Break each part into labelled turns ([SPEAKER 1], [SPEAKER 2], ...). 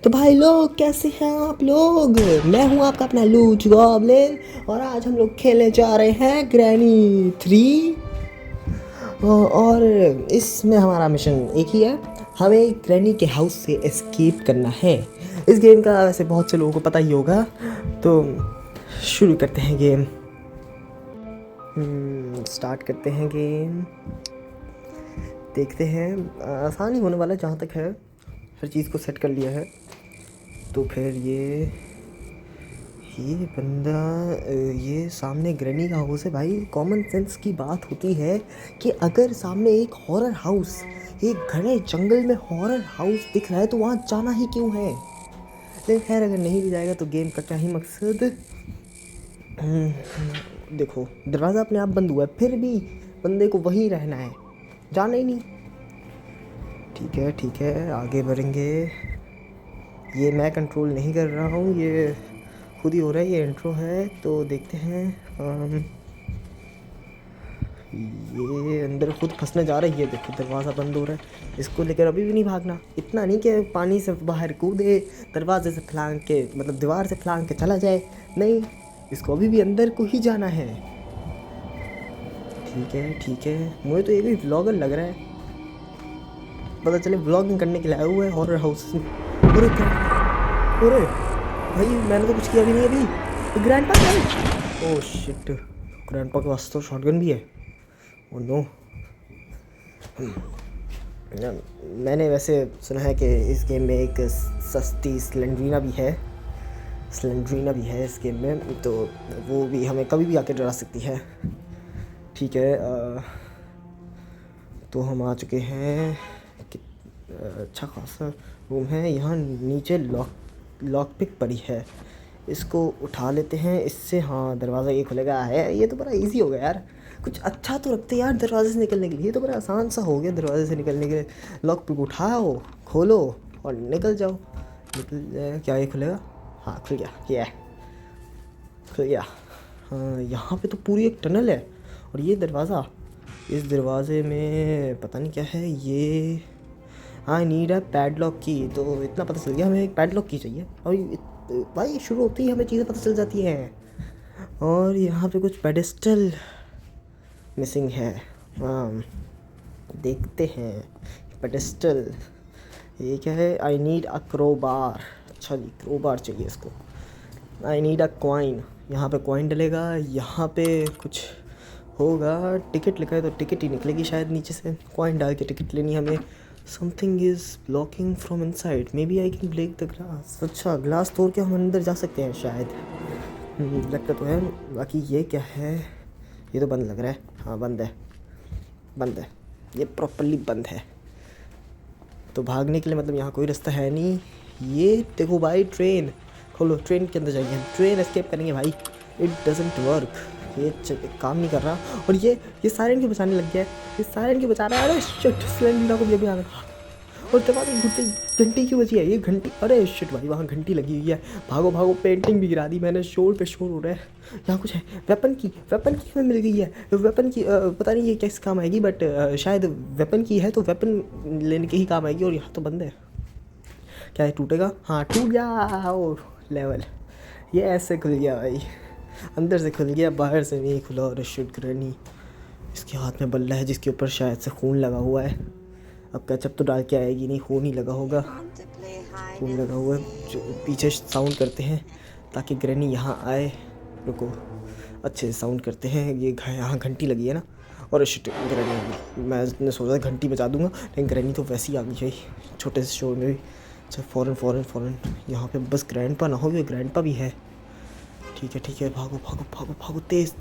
[SPEAKER 1] तो भाई लोग कैसे हैं आप लोग। मैं हूं आपका अपना लूच गॉब्लिन और आज हम लोग खेलने जा रहे हैं ग्रैनी 3। और इसमें हमारा मिशन एक ही है, हमें ग्रैनी के हाउस से एस्केप करना है। इस गेम का वैसे बहुत से लोगों को पता ही होगा, तो शुरू करते हैं गेम। स्टार्ट करते हैं गेम। देखते हैं, आसान ही होने वाला है जहाँ तक है। हर चीज़ को सेट कर लिया है। तो फिर ये बंदा, ये सामने ग्रैनी का हाउस है। भाई कॉमन सेंस की बात होती है कि अगर सामने एक हॉरर हाउस, एक घने जंगल में हॉरर हाउस दिख रहा है तो वहाँ जाना ही क्यों है। लेकिन खैर अगर नहीं भी जाएगा तो गेम का क्या ही मकसद। देखो दरवाज़ा अपने आप बंद हुआ है, फिर भी बंदे को वहीं रहना है, जाना ही नहीं। ठीक है आगे बढ़ेंगे। ये मैं कंट्रोल नहीं कर रहा हूँ, ये खुद ही हो रहा है। ये इंट्रो है तो देखते हैं। ये अंदर खुद फंसने जा रही है। देखो दरवाज़ा बंद हो रहा है, इसको लेकर अभी भी नहीं भागना। इतना नहीं कि पानी से बाहर कूदे, दरवाजे से फलांग के, मतलब दीवार से फलांग के चला जाए। नहीं, इसको अभी भी अंदर को ही जाना है। ठीक है मुझे तो ये भी व्लॉगर लग रहा है। पता चले व्लॉगिंग करने के लिए आया हुआ है हॉरर हाउस में। अरे भाई मैंने तो कुछ किया भी नहीं अभी। ग्रैंडपा क्या है? ओह शिट, ग्रैंडपा के पास तो शॉटगन भी है। Oh no. मैंने वैसे सुना है कि इस गेम में एक सस्ती स्लेंड्रीना भी है इस गेम में, तो वो भी हमें कभी भी आके डरा सकती है। ठीक है, तो हम आ चुके हैं। अच्छा खासा रूम है। यहाँ नीचे लॉक पिक पड़ी है, इसको उठा लेते हैं। इससे हाँ दरवाज़ा ये खुलेगा है। ये तो बड़ा इजी हो गया यार। कुछ अच्छा तो रखते यार दरवाजे से निकलने के लिए। ये तो बड़ा आसान सा हो गया दरवाजे से निकलने के लिए। लॉक पिक उठाओ, खोलो और निकल जाओ। निकल जाए क्या, ये खुलेगा? हाँ खुल गया। ये खुल गया। हाँ यहाँ पे तो पूरी एक टनल है। और ये दरवाज़ा, इस दरवाज़े में पता नहीं क्या है ये। हाँ नीड है पैडलॉक की, तो इतना पता चल गया हमें एक पैडलॉक की चाहिए। और भाई शुरू होती ही हमें चीज़ें पता चल जाती हैं। और यहाँ पे कुछ पेडेस्टल मिसिंग है। हाँ देखते हैं पेडेस्टल ये क्या है। I need a crowbar. अच्छा जी क्रोबार चाहिए इसको। I need a coin. यहाँ पे कॉइन डलेगा। यहाँ पे कुछ होगा, टिकट लिखा है तो टिकट ही निकलेगी शायद नीचे से। कॉइन डाल के टिकट लेनी हमें। Something is blocking from inside, maybe I can break the glass. अच्छा ग्लास तोड़ के हम अंदर जा सकते हैं शायद। लगता तो है। बाकी ये क्या है? ये तो बंद लग रहा है। हाँ बंद है, ये प्रॉपरली बंद है। तो भागने के लिए मतलब यहाँ कोई रास्ता है नहीं। ये देखो भाई ट्रेन, खोलो ट्रेन के अंदर जाएंगे, ट्रेन एस्केप करेंगे भाई। इट डजेंट वर्क, ये काम नहीं कर रहा। और ये सायरन क्यों बचाने लग गया है? ये सायरन क्यों बचा रहा है? अरे शिट, सिलेंडर को भी अभी आ गया। और दरवाजे घंटी क्यों बजी है? ये घंटी, अरे शिट भाई वहाँ घंटी लगी हुई है। भागो, पेंटिंग भी गिरा दी मैंने। शोर पे शोर हो रहा है। यहाँ कुछ है, वेपन की हमें मिल गई है। वेपन की पता नहीं ये किस काम आएगी, बट शायद वेपन की है तो वेपन लेने के ही काम आएगी। और यहाँ तो बंद है। क्या है, टूटेगा? हाँ टूट गया। ओ लेवल, ये ऐसे खुल गया भाई, अंदर से खुल गया, बाहर से नहीं खुला। और शिट ग्रैनी, इसके हाथ में बल्ला है जिसके ऊपर शायद से खून लगा हुआ है। अब केचप तो डाल के आएगी नहीं, खून ही लगा होगा। खून लगा हुआ है। जो पीछे साउंड करते हैं ताकि ग्रैनी यहाँ आए। रुको अच्छे से साउंड करते हैं। ये यहाँ घंटी लगी है ना। और शिट ग्रैनी, मैं सोचा घंटी बजा दूंगा लेकिन ग्रैनी तो वैसे ही आ गई है छोटे से शोर में भी। अच्छा फ़ौरन यहाँ पे बस ग्रैंडपा ना हो, ग्रैंडपा भी है। ठीक है भागो तेज।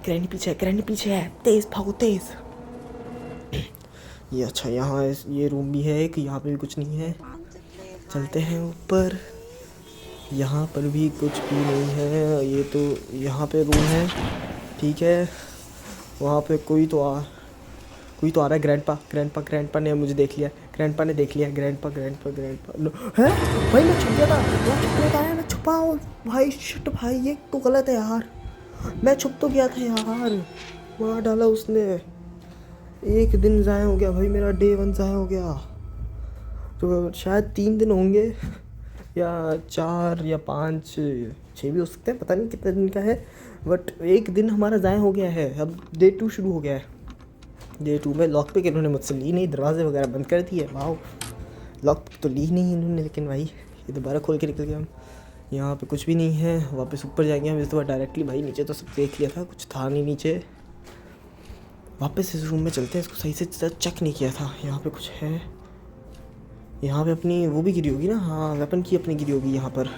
[SPEAKER 1] ग्रैनी पीछे है, तेज भागो तेज। ये अच्छा यहाँ ये रूम भी है एक, यहाँ पे भी कुछ नहीं है। चलते हैं ऊपर। यहाँ पर भी कुछ भी नहीं है। ये तो यहाँ पे रूम है, ठीक है। वहाँ पे कोई तो आ रहा है। ग्रैंडपा ने मुझे देख लिया। ग्रैंडपा नो है भाई। मैं छुप गया था, मैं छुपा हूँ भाई। शिट भाई ये तो गलत है यार। मैं छुप तो गया था यार, मार डाला उसने। एक दिन ज़ाया हो गया भाई, मेरा डे 1 ज़ाया हो गया। तो शायद 3 दिन होंगे या 4 या 5, 6 भी हो सकते हैं, पता नहीं कितने दिन का है। बट एक दिन हमारा ज़ाया हो गया है। अब डे 2 शुरू हो गया है। डे 2 में लॉक पिक इन्होंने मुझसे ली नहीं, दरवाजे वगैरह बंद कर दिए। वाह, लॉक पिक तो ली नहीं इन्होंने, लेकिन भाई ये दोबारा खोल के निकल गया हम। यहाँ पे कुछ भी नहीं है। वापस ऊपर जाएंगे हम इस बार डायरेक्टली। भाई नीचे तो सब देख लिया था, कुछ था नहीं नीचे। वापस इस रूम में चलते हैं, इसको सही से चेक नहीं किया था। यहाँ पे कुछ है, यहाँ पे अपनी वो भी गिरी होगी ना, हाँ वेपन की अपनी गिरी होगी। यहाँ पर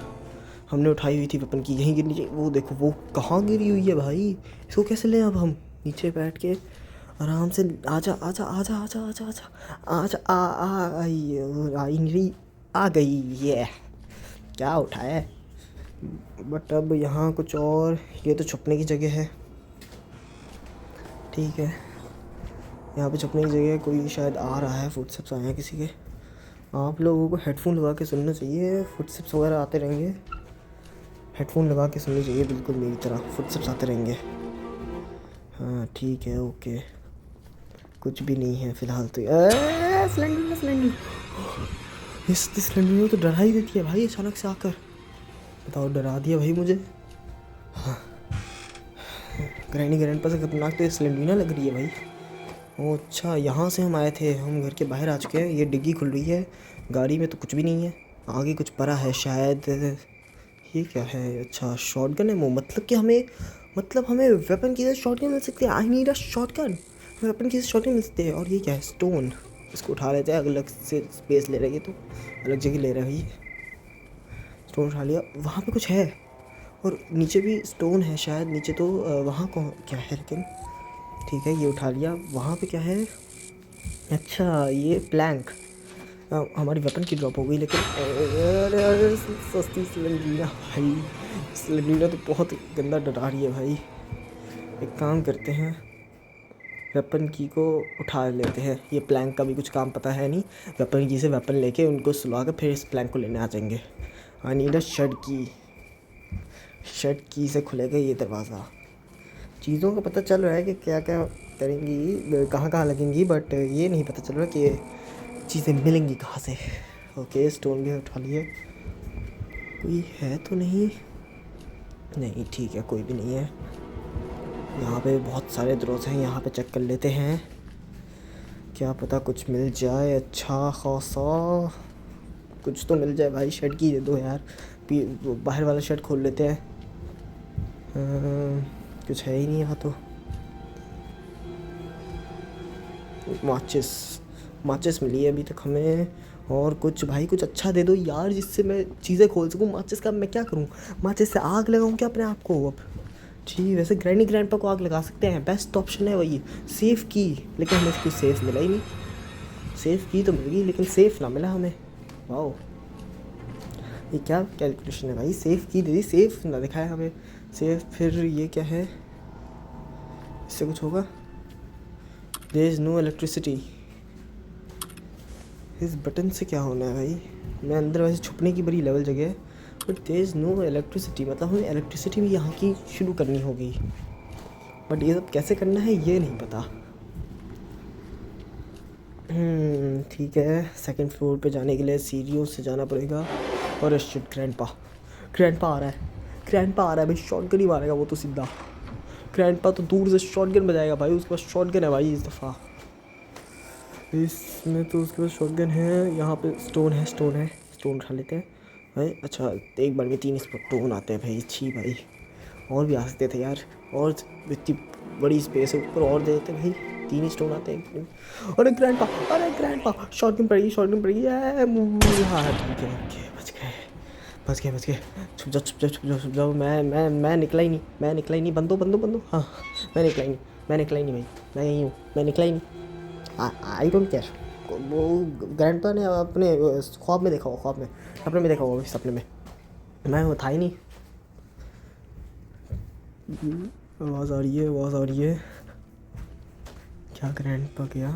[SPEAKER 1] हमने उठाई हुई थी वेपन की, यहीं गिरनी चाहिए। वो देखो वो कहाँ गिरी हुई है भाई, इसको कैसे लें अब हम? नीचे बैठ के आराम से, आजा आजा आजा आजा आजा आजा आजा, आई नहीं रही, आ गई ये। क्या उठाया है? बट अब यहाँ कुछ और, ये तो छुपने की जगह है। ठीक है, यहाँ पे छुपने की जगह है। कोई शायद आ रहा है, फुटस्टेप्स आए हैं किसी के। आप लोगों को हेडफोन लगा के सुनना चाहिए, फुटस्टेप्स वगैरह आते रहेंगे। हेडफोन लगा के सुननी चाहिए बिल्कुल मेरी तरह, फुटस्टेप्स आते रहेंगे। हाँ ठीक है, ओके। कुछ भी नहीं है फ़िलहाल तो। सिलेंडर इस सिलेंडर में तो डरा ही देती है भाई अचानक से आकर। बताओ, डरा दिया भाई मुझे। हाँ, ग्रैंड पर से खतरनाक तो ये सिलेंडर लग रही है भाई। ओह अच्छा, यहाँ से हम आए थे, हम घर के बाहर आ चुके हैं। ये डिग्गी खुल रही है, गाड़ी में तो कुछ भी नहीं है। आगे कुछ पड़ा है शायद, ये क्या है? अच्छा शॉटगन है वो, मतलब हमें वेपन की शॉटगन मिल सकती है। I need a shotgun, weapon की शॉटगन मिल सकती है। और ये क्या है? स्टोन। इसको उठा लेते हैं, अलग से स्पेस ले रही है तो अलग जगह ले रही है। स्टोन उठा लिया। वहाँ पे कुछ है और नीचे भी स्टोन है शायद। नीचे तो वहाँ कौन क्या है, लेकिन ठीक है ये उठा लिया। वहाँ पे क्या है? अच्छा ये प्लैंक। हमारी वेपन की ड्रॉप हो गई, लेकिन अरे सस्ती सिलेंडरीना भाई, सिलेंडरीना तो बहुत गंदा डरा रही है भाई। एक काम करते हैं, वेपन की को उठा लेते हैं। ये प्लैंक का भी कुछ काम पता है नहीं। वेपन की से वेपन लेके उनको सुलवा कर फिर इस प्लैंक को लेने आ जाएंगे। आई नीड अ शर्ट की से खुलेगा ये दरवाज़ा। चीज़ों का पता चल रहा है कि क्या क्या करेंगी, कहाँ कहाँ लगेंगी, बट ये नहीं पता चल रहा कि चीज़ें मिलेंगी कहाँ से। ओके, स्टोन भी उठा लिए। कोई है तो नहीं ठीक है, कोई भी नहीं है। यहाँ पे बहुत सारे दरवाजे हैं, यहाँ पे चेक कर लेते हैं, क्या पता कुछ मिल जाए। अच्छा खासा कुछ तो मिल जाए भाई। शर्ट की दे दो यार, बाहर वाला शर्ट खोल लेते हैं। कुछ है ही नहीं यहाँ तो। माचिस मिली है अभी तक हमें। और कुछ भाई, कुछ अच्छा दे दो यार जिससे मैं चीज़ें खोल सकूँ। माचिस का मैं क्या करूँ? माचिस से आग लगाऊँ क्या अपने आप को? अब ठीक, वैसे ग्रैंडपा को आग लगा सकते हैं, बेस्ट ऑप्शन है वही। सेफ़ की, लेकिन हमें कुछ सेफ़ मिला ही नहीं। सेफ़ की तो मिल गई, लेकिन सेफ़ ना मिला हमें। वाओ, ये क्या कैलकुलेशन है भाई? सेफ़ की दे दी, सेफ़ ना दिखाया हमें। सेफ़, फिर ये क्या है? इससे कुछ होगा? There is no electricity. इस बटन से क्या होना है भाई? मैं अंदर वैसे छुपने की बड़ी लेवल जगह है, but there is no electricity, मतलब हमें इलेक्ट्रिसिटी भी यहाँ की शुरू करनी होगी। बट ये सब कैसे करना है ये नहीं पता। ठीक है, सेकंड फ्लोर पे जाने के लिए सीढ़ियों से जाना पड़ेगा। और शिट, ग्रैंडपा आ रहा है भाई। शॉटगन ही मारेगा वो तो सीधा। ग्रैंडपा तो दूर से शॉटगन बजाएगा भाई, उसके पास शॉटगन है भाई इस दफ़ा। इसमें तो उसके पास शॉटगन है। यहाँ पे स्टोन उठा लेते हैं भाई। अच्छा, एक बार में 3 स्टोन आते हैं भाई। छी भाई, और भी आ सकते थे यार, और इतनी बड़ी स्पेस है ऊपर, और दे देते भाई। 3 ही स्टोन आते हैं। अरे ग्रैंडपा शॉटगन पड़ेगी। हाँ ठीक है, ओके, बच गए। छुप जाओ। मैं निकला ही नहीं। बंदो। हाँ, मैं निकला ही नहीं भाई। मैं यहीं हूँ, मैं निकला ही नहीं। I don't care. वो ग्रैंडपा ने अपने ख्वाब में देखा होगा, सपने में देखा होगा। सपने में मैं वो था ही नहीं। आवाज़ आ रही है। क्या ग्रैंडपा गया?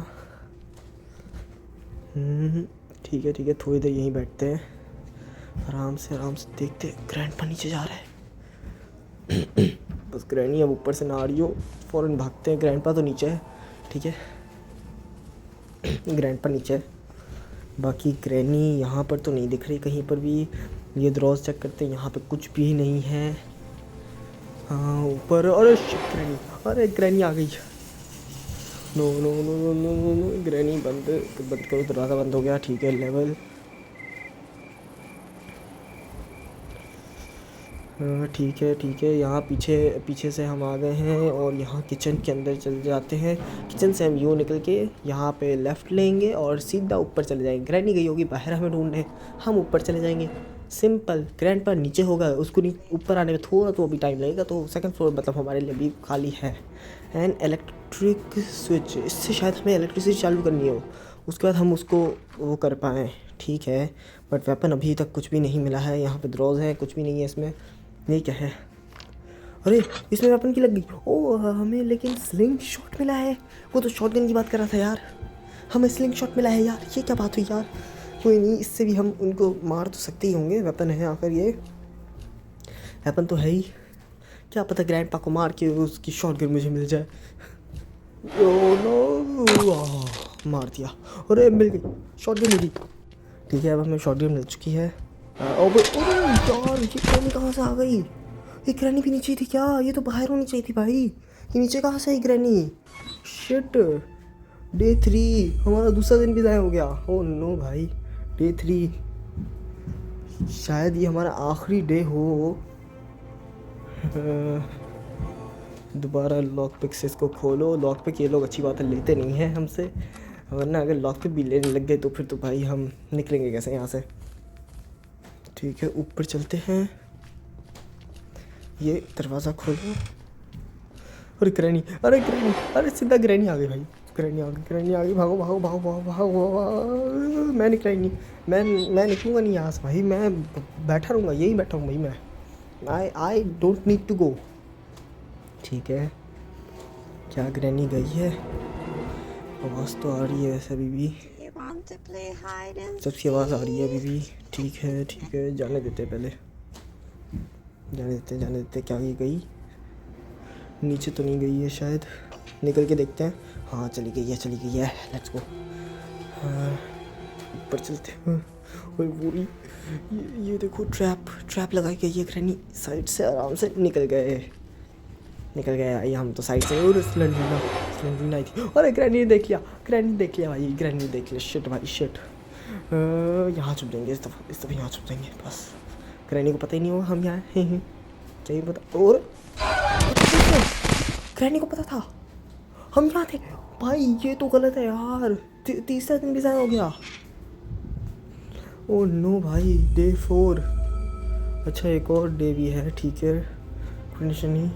[SPEAKER 1] ठीक है, थोड़ी देर यहीं बैठते हैं, आराम से देखते हैं। ग्रैंडपा नीचे जा रहा है। बस ग्रैनी अब ऊपर से ना आ रही हो, फ़ौरन भागते हैं। ग्रैंडपा तो नीचे है, ठीक है। ग्रैंडपा नीचे है, बाकी ग्रैनी यहाँ पर तो नहीं दिख रही कहीं पर भी। ये दरवाज़ चेक करते हैं, यहाँ पे कुछ भी नहीं है। हाँ ऊपर, अरे ग्रैनी, अरे ग्रैनी आ गई। No no no no no no no, granny बंद बंद करो, दरवाज़ा बंद हो गया। ठीक है लेवल, ठीक है ठीक है। यहाँ पीछे पीछे से हम आ गए हैं और यहाँ किचन के अंदर चले जाते हैं। किचन से हम यूँ निकल के यहाँ पे लेफ़्ट लेंगे और सीधा ऊपर चले जाएंगे। ग्रैनी गई होगी बाहर हमें ढूंढने, हम ऊपर चले जाएंगे। सिंपल। ग्रैंडपा नीचे होगा, उसको नहीं ऊपर आने में थोड़ा तो अभी टाइम लगेगा, तो सेकंड फ्लोर मतलब हमारे लिए भी खाली है। एंड इलेक्ट्रिक स्विच, इससे शायद हमें इलेक्ट्रिसिटी चालू करनी हो, उसके बाद हम उसको वो कर पाएँ। ठीक है, बट वेपन अभी तक कुछ भी नहीं मिला है। यहाँ पे ड्रॉज है, कुछ भी नहीं है इसमें। ये क्या है? अरे इसमें वेपन की लग गई। ओ हमें लेकिन स्लिंग शॉट मिला है। वो तो शॉटगन की बात कर रहा था यार, हमें स्लिंग शॉट मिला है यार। ये क्या बात हुई यार? कोई नहीं, इससे भी हम उनको मार तो सकते ही होंगे। वेपन है आखिर, ये वेपन तो है ही। क्या पता ग्रैंडपा को मार के उसकी शॉटगन मुझे मिल जाए। ओ नो, मार दिया। अरे मिल गई, शॉटगन मिल गई। ठीक है, अब हमें शॉटगन मिल चुकी है। अरे यार, ये ग्रैनी कहाँ से आ गई? ये ग्रैनी भी नीचे थी क्या? ये तो बाहर होनी चाहिए थी भाई। ये नीचे कहाँ से आई ग्रैनी? शिट, डे 3, हमारा दूसरा दिन भी ज़ाया हो गया। ओ नो भाई, डे 3, शायद ये हमारा आखिरी डे हो। दोबारा लॉक पिक से इसको खोलो। लॉक पिक ये लोग अच्छी बात है लेते नहीं हैं हमसे, वरना अगर लॉक पिक भी लेने लग गए तो फिर तो भाई हम निकलेंगे कैसे यहाँ से। ठीक है, ऊपर चलते हैं। ये दरवाज़ा खोलो। अरे ग्रैनी, अरे ग्रैनी, अरे सीधा ग्रैनी आ गई भाई। ग्रैनी आ गई, ग्रैनी आ गई। भागो भागो भागो भागो भागो भागो। मैं निकला ही नहीं, मैं निकलूँगा नहीं यहाँ से भाई। मैं बैठा रहूँगा, यही बैठा हूँ भाई मैं। I don't need to go. ठीक है, क्या ग्रैनी गई है? आवाज़ तो आ रही है वैसे अभी भी, सबकी आवाज़ आ रही है अभी भी। ठीक है ठीक है, जाने देते पहले, जाने देते। क्या ये गई? नीचे तो नहीं गई है शायद, निकल के देखते हैं। हाँ चली गई है, लेट्स गो। ऊपर चलते हैं। और पूरी ये देखो, ट्रैप लगाई गई है। ग्रैनी साइड से आराम से निकल गए। आई हम तो साइड से। और सिलेंडरीना आई थी। अरे ग्रैनी ने देख लिया भाई, ग्रैनी ने देख लिया। शिट भाई शिट। यहाँ छुप जाएंगे इस दफ़ा यहाँ छुप जाएंगे बस। ग्रैनी को पता ही नहीं होगा हम यहाँ हैं। क्या ही पता। और ग्रैनी को पता था हम यहाँ थे भाई। ये तो गलत है यार, तीसरा दिन भी ज़ाया हो गया। ओ नो भाई, डे 4। अच्छा एक और डे भी है। ठीक है, कंडीशन ही।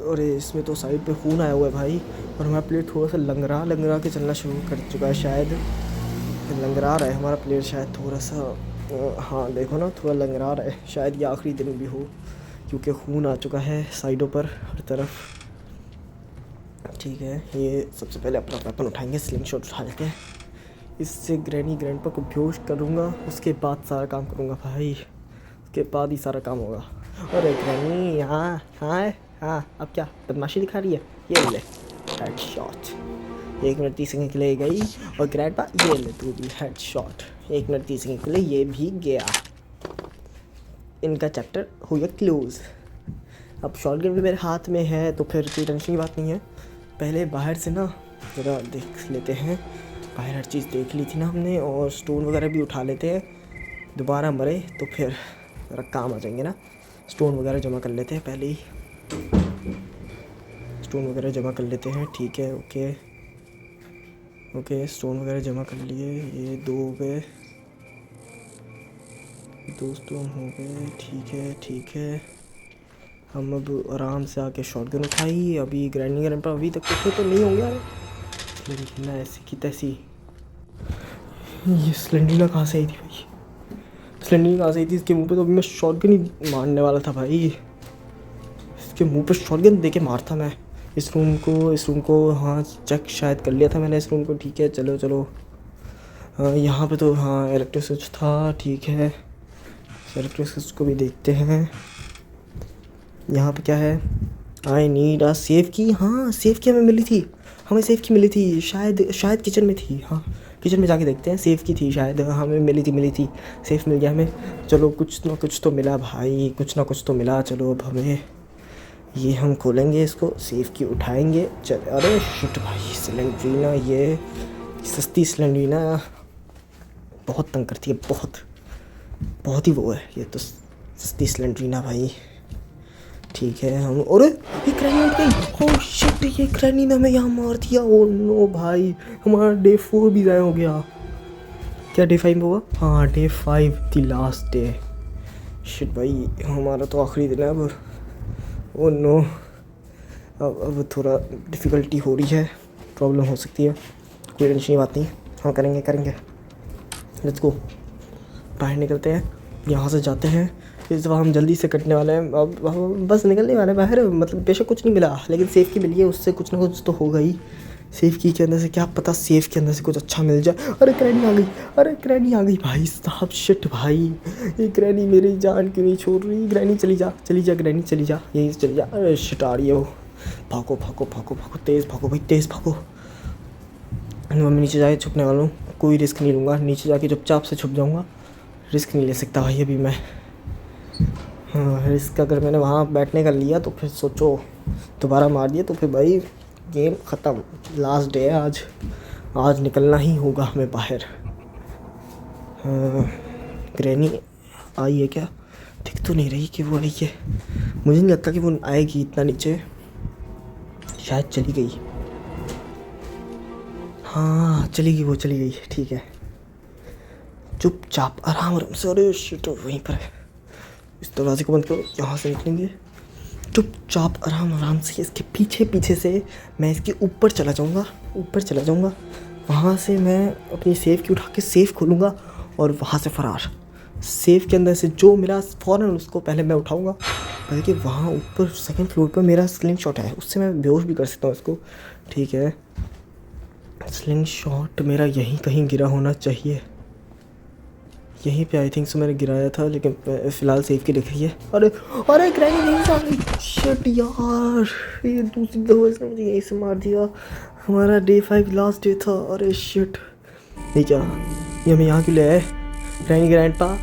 [SPEAKER 1] अरे इसमें तो साइड पे खून आया हुआ है भाई, और हमारा प्लेयर थोड़ा सा लंगरा के चलना शुरू कर चुका है शायद। लंगरा रहा है हमारा प्लेयर शायद थोड़ा सा। हाँ देखो ना, थोड़ा लंगरा रहा है। शायद ये आखिरी दिन भी हो, क्योंकि खून आ चुका है साइडों पर हर तरफ। ठीक है, ये सबसे पहले अपना वेपन उठाएंगे, स्लिंग शॉट उठा लेते हैं। इससे ग्रैंडपा को बेहोश करूँगा, उसके बाद सारा काम करूँगा भाई। उसके बाद ही सारा काम होगा। अरे ग्रैनी, हाँ अब क्या बदमाशी दिखा रही है? ये ले हेडशॉट। 1 मिनट 30 सेकंड के लिए गई, और ग्रैंडपा ये ले तू भी हेडशॉट। 1 मिनट 30 सेकंड के लिए ये भी गया। इनका चैप्टर हो गया क्लोज। अब शॉटगन भी मेरे हाथ में है, तो फिर कोई टेंशन की बात नहीं है। पहले बाहर से ना ज़रा देख लेते हैं, बाहर हर चीज़ देख ली थी ना हमने, और स्टोन वगैरह भी उठा लेते हैं। दोबारा मरे तो फिर ज़रा काम आ जाएंगे ना। स्टोन वगैरह जमा कर लेते हैं पहले ही, स्टोन वगैरह जमा कर लेते हैं। ठीक है, ओके स्टोन वगैरह जमा कर लिए। ये 2 हो गए, 2 स्टोन हो गए। ठीक है, हम अब आराम से आके शॉटगन उठाई। अभी ग्रैंडपा अभी तक तो नहीं होंगे यार। स्लेंडरीना ऐसी की तैसी। ये स्लेंडरीना कहाँ से आई थी भाई? इसके मुंह पे तो अभी मैं शॉटगन ही मारने वाला था भाई। इसके मुंह पे शॉटगन देके मारता मैं। इस रूम को हाँ चेक शायद कर लिया था मैंने इस रूम को। ठीक है, चलो। यहाँ पे तो हाँ इलेक्ट्रिक स्विच था। ठीक है, इलेक्ट्रिक स्विच को भी देखते हैं। यहाँ पे क्या है? आई नीड अ सेफ की। हाँ सेफ की हमें मिली थी। हमें सेफ की मिली थी, शायद किचन में थी। हाँ किचन में जाके देखते हैं, सेफ की थी शायद, हमें मिली थी, सेफ मिल गया हमें। चलो कुछ ना कुछ तो मिला भाई, कुछ ना कुछ तो मिला। चलो अब हमें ये हम खोलेंगे इसको, सेफ की उठाएंगे। चल अरे शिट भाई, सिलेंड्रीना ये सस्ती सिलेंड्रीना बहुत तंग करती है, बहुत ही वो है ये तो सस्ती सिलेंड्रीना भाई। ठीक है हम, और ये क्रैनी उठ गई। ओह शिट, ये क्रैनी ने हमें यहाँ मार दिया। ओ नो भाई, हमारा डे 4 भी ज़ाया हो गया। क्या डे 5 हुआ? हाँ day 5 the last day. Shit भाई, हमारा तो आखिरी दिन है अब। ओ नो, अब थोड़ा डिफ़िकल्टी हो रही है, प्रॉब्लम हो सकती है। कोई टेंशन की बात नहीं, हाँ करेंगे। लेट्स गो, बाहर निकलते हैं, यहाँ से जाते हैं। इस दफ़ा हम जल्दी से कटने वाले हैं, अब बस निकलने वाले हैं बाहर। मतलब बेशक कुछ नहीं मिला, लेकिन सेफ़ की मिली है, उससे कुछ ना कुछ तो होगा ही। सेफ़ की के अंदर से क्या पता सेफ़ के अंदर से कुछ अच्छा मिल जाए। अरे क्रैनी आ गई भाई साहब। शिट भाई, ये क्रैनी मेरी जान क्यों नहीं छोड़ रही। ग्रैनी चली जा ग्रैनी चली जा, यहीं से चली जा। अरे शिट आ रही है वो। भागो, तेज़ भागो भाई, तेज़ भागो। मम्मी नीचे जाके छुपने वाला हूँ, कोई रिस्क नहीं लूँगा, नीचे जाके चुपचाप से छुप जाऊँगा। रिस्क नहीं ले सकता भाई अभी मैं। हाँ रिस्क अगर मैंने वहाँ बैठने का लिया तो फिर सोचो दोबारा मार दिया तो फिर भाई गेम ख़त्म। लास्ट डे है आज निकलना ही होगा हमें बाहर। ग्रैनी आई है क्या? दिख तो नहीं रही कि वो आई है, मुझे नहीं लगता कि वो आएगी इतना नीचे, शायद चली गई। हाँ चली गई, ठीक है। चुपचाप आराम से, अरे शिट वहीं पर है। इस दरवाजे को बंद करो, यहाँ से निकलेंगे चुपचाप आराम से। इसके पीछे से मैं इसके ऊपर चला जाऊँगा। वहाँ से मैं अपनी सेफ़ की उठा के सेफ़ खोलूँगा और वहाँ से फ़रार। सेफ़ के अंदर से जो मिला फ़ौरन उसको पहले मैं उठाऊँगा। पहले कि वहाँ ऊपर 2nd फ्लोर पर मेरा स्लिंग शॉट है, उससे मैं बेहोश भी कर सकता हूँ इसको। ठीक है, स्लिंग शॉट मेरा यहीं कहीं गिरा होना चाहिए, यहीं पे आई थिंक सो मैंने गिराया था, लेकिन फ़िलहाल सेफ की दिख रही है। अरे ग्रैनी नहीं आ गई। शिट यार, ये दूसरी दफ़ा इसने मुझे यहीं से मार दिया। हमारा डे 5 लास्ट डे था। अरे शिट, ये क्या, ये हमें यहाँ क्यों ले आए? ग्रैनी ग्रैंडपा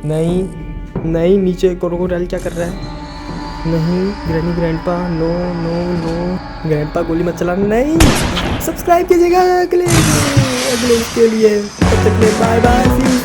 [SPEAKER 1] नहीं, नीचे क्रोकोडाइल क्या कर रहा है? नहीं ग्रैनी ग्रैंडपा, नो ग्रैंडपा गोली मत चलाना। नहीं, सब्सक्राइब कीजिएगा अगले इसके लिए। तब तक बाय बाय।